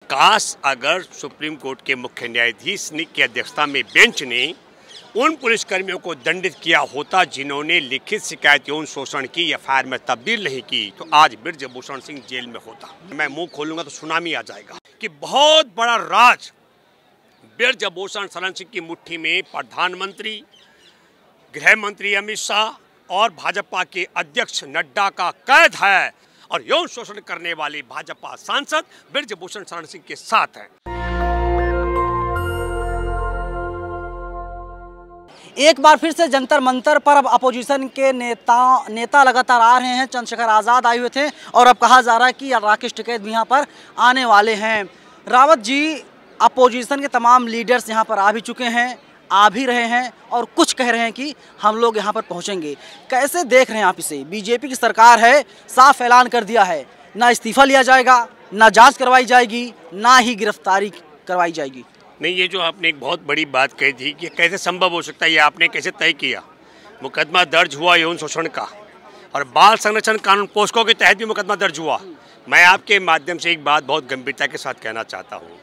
काश अगर supreme court के मुख्य न्यायाधीश की अध्यक्षता में बेंच ने उन पुलिसकर्मियों को दंडित किया होता जिन्होंने लिखित शिकायत यौन शोषण की एफआईआर में तब्दील नहीं की, तो आज बृजभूषण सिंह जेल में होता। मैं मुंह खोलूंगा तो सुनामी आ जाएगा कि बहुत बड़ा राज बृजभूषण शरण सिंह की मुट्ठी में प्रधानमंत्री, गृह मंत्री अमित शाह और भाजपा के अध्यक्ष नड्डा का कैद है और यौन शोषण करने वाले भाजपा सांसद बृजभूषण शरण सिंह के साथ हैं। एक बार फिर से जंतर मंतर पर अब अपोजिशन के नेता लगातार आ रहे हैं। चंद्रशेखर आज़ाद आए हुए थे और अब कहा जा रहा है कि राकेश टिकैत भी यहाँ पर आने वाले हैं। रावत जी, अपोजिशन के तमाम लीडर्स यहाँ पर आ भी चुके हैं, आ भी रहे हैं और कुछ कह रहे हैं कि हम लोग यहाँ पर पहुँचेंगे। कैसे देख रहे हैं आप इसे? बीजेपी की सरकार है, साफ ऐलान कर दिया है, ना इस्तीफा लिया जाएगा, ना जांच करवाई जाएगी, ना ही गिरफ्तारी करवाई जाएगी। नहीं, ये जो आपने एक बहुत बड़ी बात कही थी कि कैसे संभव हो सकता है, ये आपने कैसे तय किया? मुकदमा दर्ज हुआ यौन शोषण का और बाल संरक्षण कानून पोस्को के तहत भी मुकदमा दर्ज हुआ। मैं आपके माध्यम से एक बात बहुत गंभीरता के साथ कहना चाहता हूँ।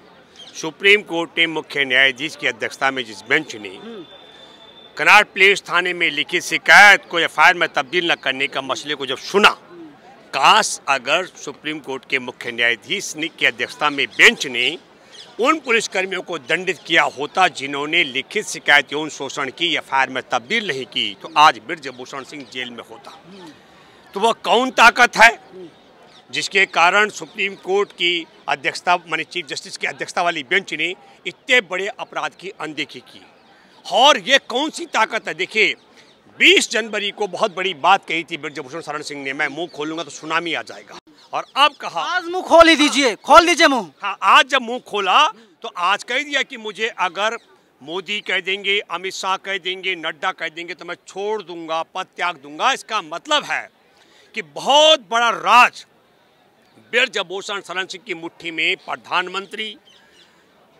सुप्रीम कोर्ट ने मुख्य न्यायाधीश की अध्यक्षता में जिस बेंच ने कनॉट प्लेस थाने में लिखित शिकायत को एफआईआर में तब्दील न करने का मसले को जब सुना, काश अगर सुप्रीम कोर्ट के मुख्य न्यायाधीश की अध्यक्षता में बेंच ने उन पुलिसकर्मियों को दंडित किया होता जिन्होंने लिखित शिकायत यौन शोषण की एफआईआर में तब्दील नहीं की, तो आज बृजभूषण सिंह जेल में होता। तो वह कौन ताकत है जिसके कारण सुप्रीम कोर्ट की अध्यक्षता माने चीफ जस्टिस की अध्यक्षता वाली बेंच ने इतने बड़े अपराध की अनदेखी की? और ये कौन सी ताकत है? देखिए, 20 जनवरी को बहुत बड़ी बात कही थी बृजभूषण शरण सिंह ने, मैं मुंह खोलूंगा तो सुनामी आ जाएगा। और अब कहा आज मुंह खोल ही दीजिए, खोल दीजिए मुंह। हाँ, आज जब मुंह खोला तो आज कह दिया कि मुझे अगर मोदी कह देंगे, अमित शाह कह देंगे, नड्डा कह देंगे तो मैं छोड़ दूंगा, पद त्याग दूंगा। इसका मतलब है कि बहुत बड़ा राज बृजभूषण शरण सिंह की मुट्ठी में प्रधानमंत्री,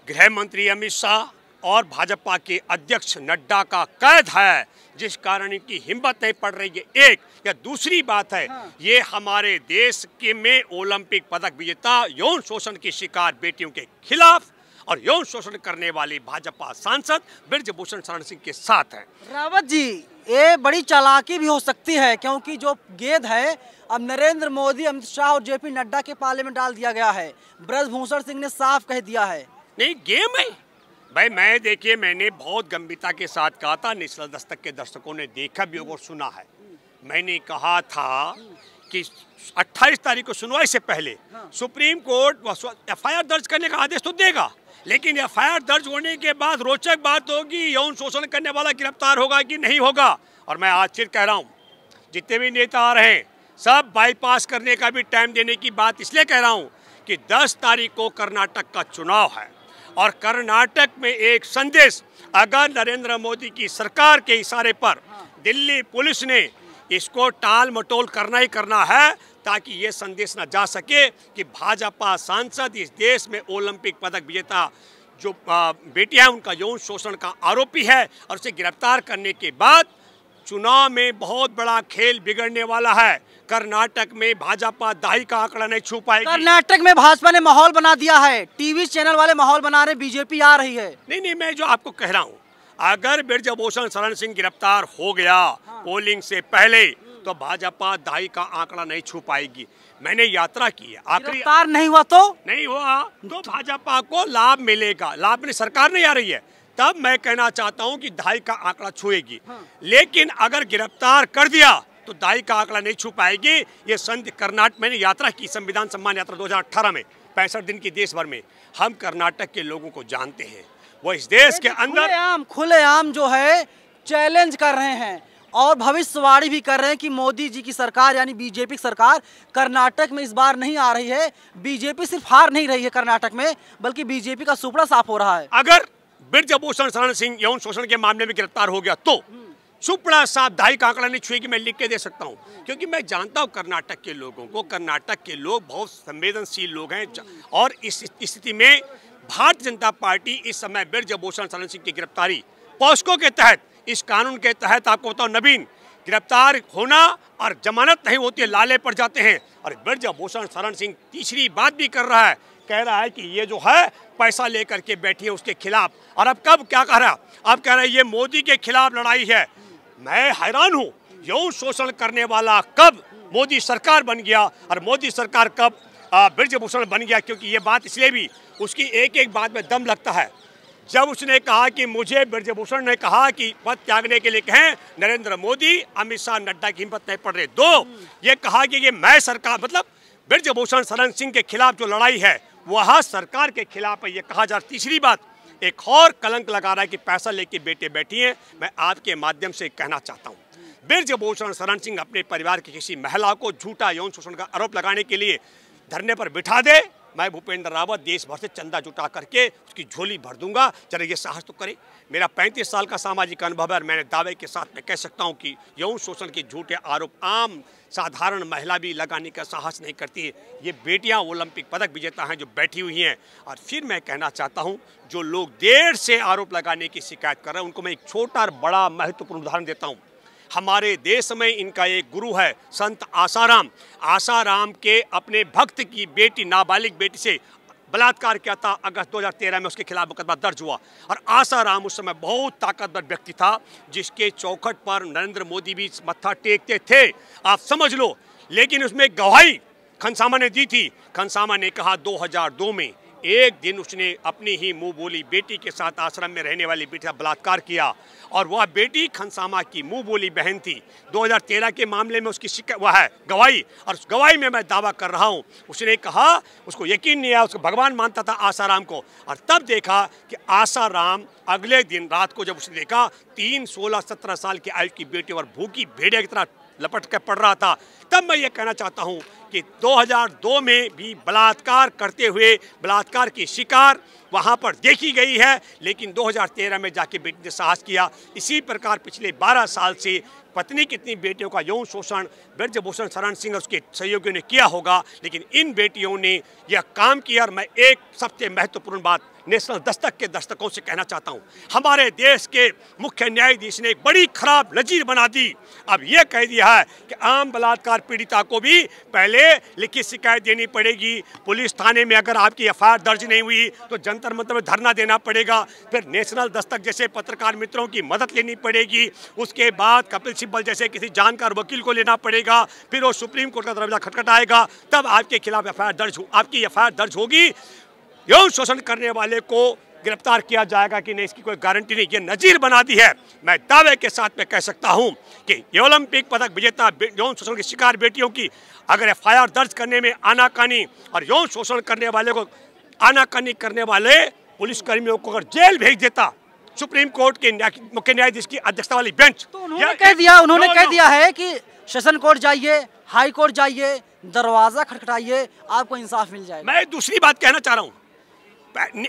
गृह मंत्री अमित शाह और भाजपा के अध्यक्ष नड्डा का कैद है, जिस कारण इनकी हिम्मत नहीं पड़ रही है। एक या दूसरी बात है, ये हमारे देश के में ओलंपिक पदक विजेता यौन शोषण की शिकार बेटियों के खिलाफ और यौन शोषण करने वाले भाजपा सांसद बृजभूषण शरण सिंह के साथ हैं। रावत जी, ये बड़ी चालाकी भी हो सकती है क्योंकि जो गेंद है अब नरेंद्र मोदी, अमित शाह और जेपी नड्डा के पाले में डाल दिया गया है। बृजभूषण सिंह ने साफ कह दिया है। नहीं, गेम है भाई। मैं देखिए, मैंने बहुत गंभीरता के साथ कहा था, नेशनल दस्तक के दर्शकों ने देखा भी होगा और सुना है। मैंने कहा था कि 28 तारीख को सुनवाई से पहले सुप्रीम कोर्ट एफआईआर दर्ज करने का आदेश तो देगा, लेकिन एफआईआर दर्ज होने के बाद रोचक बात होगी, यौन शोषण करने वाला गिरफ्तार होगा कि नहीं होगा। और मैं आज फिर कह रहा हूँ, जितने भी नेता आ रहे हैं सब बाईपास करने का भी टाइम देने की बात इसलिए कह रहा हूँ कि 10 तारीख को कर्नाटक का चुनाव है और कर्नाटक में एक संदेश अगर नरेंद्र मोदी की सरकार के इशारे पर दिल्ली पुलिस ने इसको टाल मटोल करना ही करना है, ताकि ये संदेश न जा सके कि भाजपा सांसद इस देश में ओलंपिक पदक विजेता जो बेटियां उनका यौन शोषण का आरोपी है और उसे गिरफ्तार करने के बाद चुनाव में बहुत बड़ा खेल बिगड़ने वाला है। कर्नाटक में भाजपा दाही का आंकड़ा नहीं छू पाएगी। कर्नाटक में भाजपा ने माहौल बना दिया है, टीवी चैनल वाले माहौल बना रहे, बीजेपी आ रही है। नहीं, मैं जो आपको कह रहा हूँ, अगर बृजभूषण शरण सिंह गिरफ्तार हो गया पोलिंग से पहले तो भाजपा दाही का आंकड़ा नहीं छू पाएगी। मैंने यात्रा की है, गिरफ्तार नहीं हुआ तो नहीं हुआ तो भाजपा को लाभ मिलेगा। लाभ में सरकार नहीं आ रही है, तब मैं कहना चाहता हूं कि दाई का आंकड़ा छुएगी। लेकिन अगर गिरफ्तार कर दिया तो दाई का आंकड़ा नहीं छू पाएगी। ये कर्नाटक मैंने यात्रा की, संविधान सम्मान यात्रा 2018 में, 65 दिन की देश भर में। हम कर्नाटक के लोगों को जानते हैं, वो इस देश के अंदर खुलेआम जो है चैलेंज कर रहे हैं और भविष्यवाणी भी कर रहे हैं कि मोदी जी की सरकार यानी बीजेपी सरकार कर्नाटक में इस बार नहीं आ रही है। बीजेपी सिर्फ हार नहीं रही है कर्नाटक में, बल्कि बीजेपी का सुपड़ा साफ हो रहा है। अगर बृजभूषण शरण सिंह यौन शोषण के मामले में गिरफ्तार हो गया तो सुपड़ा साफ दाई का आंकड़ा नहीं छुएगी, मैं लिख के दे सकता हूँ, क्योंकि मैं जानता हूँ कर्नाटक के लोगों को। कर्नाटक के लोग बहुत संवेदनशील लोग हैं और इस स्थिति में भारतीय जनता पार्टी इस समय बृजभूषण शरण सिंह की गिरफ्तारी पॉस्को के तहत, इस कानून के तहत, आपको बताओ नवीन, गिरफ्तार होना और जमानत नहीं होती है, लाले पड़ जाते हैं। और बृजभूषण शरण सिंह तीसरी बात भी कर रहा है कह रहा है कि ये जो है पैसा लेकर के बैठी है उसके खिलाफ। और अब कब क्या कह रहा है, अब कह रहा है ये मोदी के खिलाफ लड़ाई है। मैं हैरान हूँ, यौन शोषण करने वाला कब मोदी सरकार बन गया और मोदी सरकार कब ब्रजभूषण बन गया। क्योंकि ये बात इसलिए भी उसकी एक एक बात में दम लगता है। जब उसने कहा कि मुझे ब्रजभूषण ने कहा कि पद त्यागने के लिए कहें नरेंद्र मोदी, अमित शाह, नड्डा की हिम्मत नहीं पड़ रही। दो, ये कहा कि ये मैं सरकार, मतलब ब्रजभूषण शरण सिंह के खिलाफ जो लड़ाई है वह सरकार के खिलाफ है, ये कहा जा रहा। तीसरी बात, एक और कलंक लगा रहा है कि पैसा लेके बेटे बैठी हैं। मैं आपके माध्यम से कहना चाहता हूँ, ब्रजभूषण शरण सिंह अपने परिवार की किसी महिला को झूठा यौन शोषण का आरोप लगाने के लिए धरने पर बिठा दे, मैं भूपेंद्र रावत देश भर से चंदा जुटा करके उसकी झोली भर दूंगा। जरा ये साहस तो करे। मेरा 35 साल का सामाजिक अनुभव है और मैंने दावे के साथ मैं कह सकता हूं कि यौन शोषण के झूठे आरोप आम साधारण महिला भी लगाने का साहस नहीं करती है। ये बेटियां ओलंपिक पदक विजेता हैं जो बैठी हुई हैं। और फिर मैं कहना चाहता हूं, जो लोग देर से आरोप लगाने की शिकायत कर रहे हैं उनको मैं एक छोटा और बड़ा महत्वपूर्ण उदाहरण देता हूँ। हमारे देश में इनका एक गुरु है संत आसाराम। आसाराम के अपने भक्त की बेटी, नाबालिग बेटी से बलात्कार किया था। अगस्त 2013 में उसके खिलाफ मुकदमा दर्ज हुआ। और आसाराम उस समय बहुत ताकतवर व्यक्ति था जिसके चौखट पर नरेंद्र मोदी भी मत्था टेकते थे, आप समझ लो। लेकिन उसमें गवाही खनसामा ने दी थी। खनसामा ने कहा 2002 में एक दिन उसने अपनी ही मुंह बोली बेटी के साथ आश्रम में रहने वाली बेटी का बलात्कार किया और वह बेटी खनसामा की मुंह बोली बहन थी। 2013 के मामले में उसकी वह है गवाही, और उस गवाही में मैं दावा कर रहा हूं, उसने कहा उसको यकीन नहीं आया, उसको भगवान मानता था आसाराम को। और तब देखा कि आसाराम अगले दिन रात को जब उसने देखा 3, 16, 17 साल की आयु की बेटी और भूखी भेड़िया की तरह लपट कर पड़ रहा था, तब मैं ये कहना चाहता हूं कि 2002 में भी बलात्कार करते हुए बलात्कार की शिकार वहां पर देखी गई है। लेकिन 2013 में जाके बेटी ने साहस किया। इसी प्रकार पिछले 12 साल से पत्नी कितनी बेटियों का यौन शोषण ब्रजभूषण शरण सिंह और उसके सहयोगियों ने किया होगा, लेकिन इन बेटियों ने यह काम किया। और मैं एक सबसे महत्वपूर्ण बात नेशनल दस्तक के दस्तकों से कहना चाहता हूं, हमारे देश के मुख्य न्यायाधीश ने एक बड़ी खराब नजीर बना दी। अब यह कह दिया है कि आम बलात्कार पीड़िता को भी पहले लिखित शिकायत देनी पड़ेगी, पुलिस थाने में अगर आपकी एफआईआर दर्ज नहीं हुई तो जंतर मंतर में धरना देना पड़ेगा, फिर नेशनल दस्तक जैसे पत्रकार मित्रों की मदद लेनी पड़ेगी, उसके बाद कपिल सिब्बल जैसे किसी जानकार वकील को लेना पड़ेगा, फिर वो सुप्रीम कोर्ट का दरवाजा खटखटाएगा, तब आपके खिलाफ आपकी एफआईआर दर्ज होगी। यौन शोषण करने वाले को गिरफ्तार किया जाएगा कि नहीं, इसकी कोई गारंटी नहीं। ये नजीर बना दी है। मैं दावे के साथ में कह सकता हूं कि ये ओलंपिक पदक विजेता यौन शोषण की शिकार बेटियों की अगर एफआईआर दर्ज करने में आनाकानी और यौन शोषण करने वाले को आनाकानी करने वाले पुलिसकर्मियों को अगर जेल भेज देता सुप्रीम कोर्ट के मुख्य न्यायाधीश की अध्यक्षता वाली बेंच, तो उन्होंने कह दिया है कि सेशन कोर्ट जाइए, हाई कोर्ट जाइए, दरवाजा खटखटाइए, आपको इंसाफ मिल जाएगा। मैं दूसरी बात कहना चाह रहा हूँ,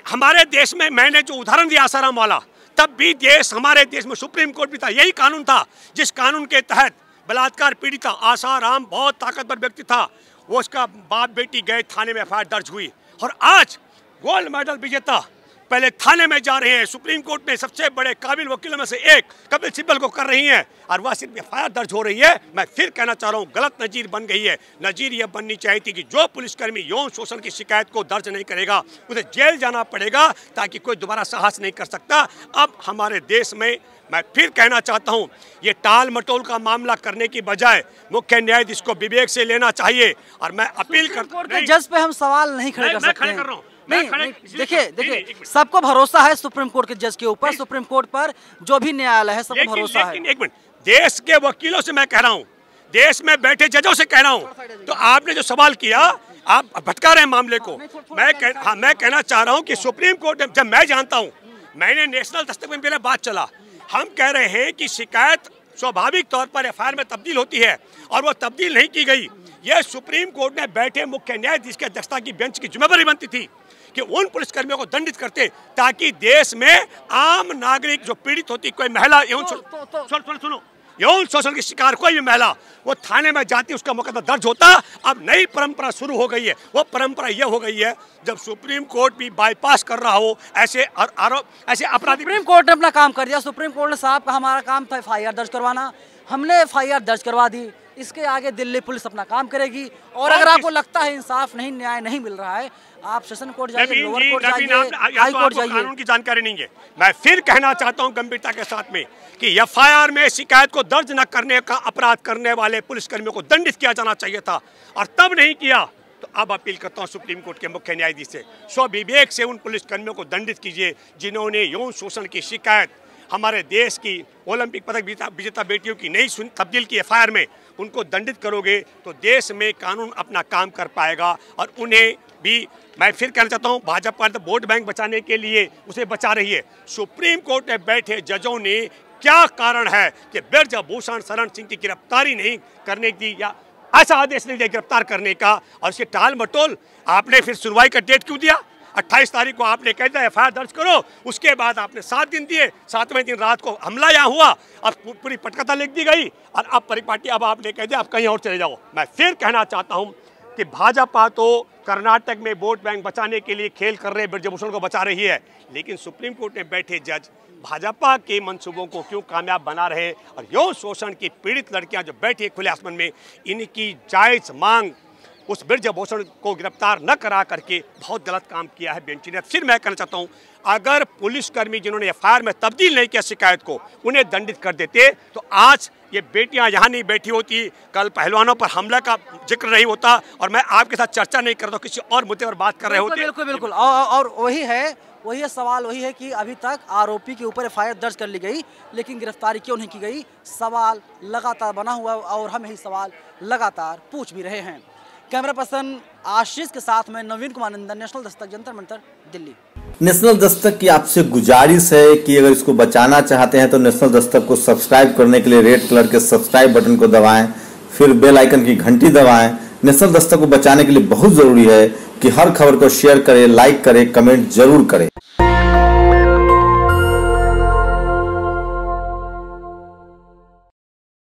हमारे देश में मैंने जो उदाहरण दिया आसाराम वाला, तब भी हमारे देश में सुप्रीम कोर्ट भी था, यही कानून था जिस कानून के तहत बलात्कार पीड़िता आसाराम बहुत ताकतवर व्यक्ति था, वो उसका बाप बेटी गए थाने में एफआईआर दर्ज हुई। और आज गोल्ड मेडल विजेता पहले थाने में जा रहे हैं, सुप्रीम कोर्ट में सबसे बड़े काबिल वकीलों में से एक कपिल सिब्बल को कर रही हैं और वह सिर्फ एफआईआर दर्ज हो रही है। मैं फिर कहना चाह रहा हूँ, गलत नजीर बन गई है। नजीर यह बननी चाहिए थी कि जो पुलिसकर्मी यौन शोषण की शिकायत को दर्ज नहीं करेगा उसे जेल जाना पड़ेगा ताकि कोई दोबारा साहस नहीं कर सकता। अब हमारे देश में मैं फिर कहना चाहता हूं, ये टाल मटोल का मामला करने की बजाय मुख्य न्यायाधीश को विवेक से लेना चाहिए। और मैं अपील करता हूं, जज पे हम सवाल नहीं खड़े कर सकते हैं। नहीं, देखिए सबको भरोसा है सुप्रीम कोर्ट के जज के ऊपर, सुप्रीम कोर्ट पर जो भी न्यायालय है सबको भरोसा है। एक मिनट, देश के वकीलों से मैं कह रहा हूँ, देश में बैठे जजों से कह रहा हूँ, तो आपने जो सवाल किया आप भटका रहे हैं मामले को। मैं कहना चाह रहा हूँ कि सुप्रीम कोर्ट, जब मैं जानता हूँ, मैंने नेशनल दस्तक में मेरा बात चला, हम कह रहे हैं कि शिकायत स्वाभाविक तौर पर एफआईआर में तब्दील होती है और वो तब्दील नहीं की गई। यह सुप्रीम कोर्ट में बैठे मुख्य न्यायाधीश की अध्यक्षता की बेंच की जिम्मेदारी बनती थी कि उन पुलिसकर्मियों को दंडित करते ताकि देश में आम नागरिक जो पीड़ित होती, कोई महिला सुनो यौन शोषण की शिकार कोई भी महिला वो थाने में जाती, उसका मुकदमा दर्ज होता। अब नई परंपरा शुरू हो गई है। वो परंपरा यह हो गई है जब सुप्रीम कोर्ट भी बाईपास कर रहा हो ऐसे अपराधी। सुप्रीम कोर्ट ने अपना काम कर दिया। सुप्रीम कोर्ट ने साहब का हमारा काम था एफआईआर दर्ज करवाना, हमने एफआईआर दर्ज करवा दी, इसके आगे दिल्ली पुलिस अपना काम करेगी। और अगर आपको लगता है इंसाफ नहीं, न्याय नहीं मिल रहा है, आप सेशन कोर्ट जाइए, लोअर कोर्ट जाइए, हाई कोर्ट जाइए। कानून की जानकारी नहीं है। मैं फिर कहना चाहता हूं गंभीरता के साथ में कि एफआईआर में शिकायत को दर्ज न करने का अपराध करने वाले पुलिसकर्मियों को दंडित किया जाना चाहिए था, और तब नहीं किया तो अब अपील करता हूं सुप्रीम कोर्ट के मुख्य न्यायाधीश से, स्वविवेक से उन पुलिसकर्मियों को दंडित कीजिए जिन्होंने यौन शोषण की शिकायत हमारे देश की ओलंपिक पदक विजेता बेटियों की नहीं तब्दील की एफआईआर में उनको दंडित करोगे तो देश में कानून अपना काम कर पाएगा। और उन्हें भी मैं फिर कहना चाहता हूं, भाजपा तो वोट बैंक बचाने के लिए उसे बचा रही है। सुप्रीम कोर्ट में बैठे जजों ने क्या कारण है कि ब्रजभूषण शरण सिंह की गिरफ्तारी नहीं करने की, या ऐसा आदेश नहीं दिया गिरफ्तार करने का, और उसके टाल मटोल आपने फिर सुनवाई का डेट क्यों दिया? 28 तारीख को आपने कह दिया एफआईआर दर्ज करो, उसके बाद आपने 7 दिन दिए, 7वें दिन रात को हमला यहाँ हुआ और पूरी पटकथा लिख दी गई, और अब परिपाटी अब आपने कह दिया आप कहीं और चले जाओ। मैं फिर कहना चाहता हूँ कि भाजपा तो कर्नाटक में वोट बैंक बचाने के लिए खेल कर रहे ब्रजभूषण को बचा रही है, लेकिन सुप्रीम कोर्ट में बैठे जज भाजपा के मंसूबों को क्यों कामयाब बना रहे? और यौन शोषण की पीड़ित लड़कियां जो बैठी खुले आसमान में, इनकी जायज मांग उस ब्रजभूषण को गिरफ्तार न करा करके बहुत गलत काम किया है बेंच ने। फिर मैं कहना चाहता हूं, अगर पुलिसकर्मी जिन्होंने एफआईआर में तब्दील नहीं किया शिकायत को, उन्हें दंडित कर देते तो आज ये बेटियां यहाँ नहीं बैठी होती, कल पहलवानों पर हमला का जिक्र नहीं होता, और मैं आपके साथ चर्चा नहीं करता, किसी और मुद्दे पर बात कर रहे होते। बिल्कुल बिल्कुल। और वही है सवाल वही है कि अभी तक आरोपी के ऊपर एफआईआर दर्ज कर ली गई, लेकिन गिरफ्तारी क्यों नहीं की गई? सवाल लगातार बना हुआ, और हम यही सवाल लगातार पूछ भी रहे हैं। कैमरा पर्सन आशीष के साथ में नवीन कुमार नंदन, नेशनल दस्तक, जंतर मंतर, दिल्ली। नेशनल दस्तक की आपसे गुजारिश है कि अगर इसको बचाना चाहते हैं तो नेशनल दस्तक को सब्सक्राइब करने के लिए रेड कलर के सब्सक्राइब बटन को दबाएं, फिर बेल आइकन की घंटी दबाएं। नेशनल दस्तक को बचाने के लिए बहुत जरूरी है कि हर खबर को शेयर करें, लाइक करें, कमेंट जरूर करें।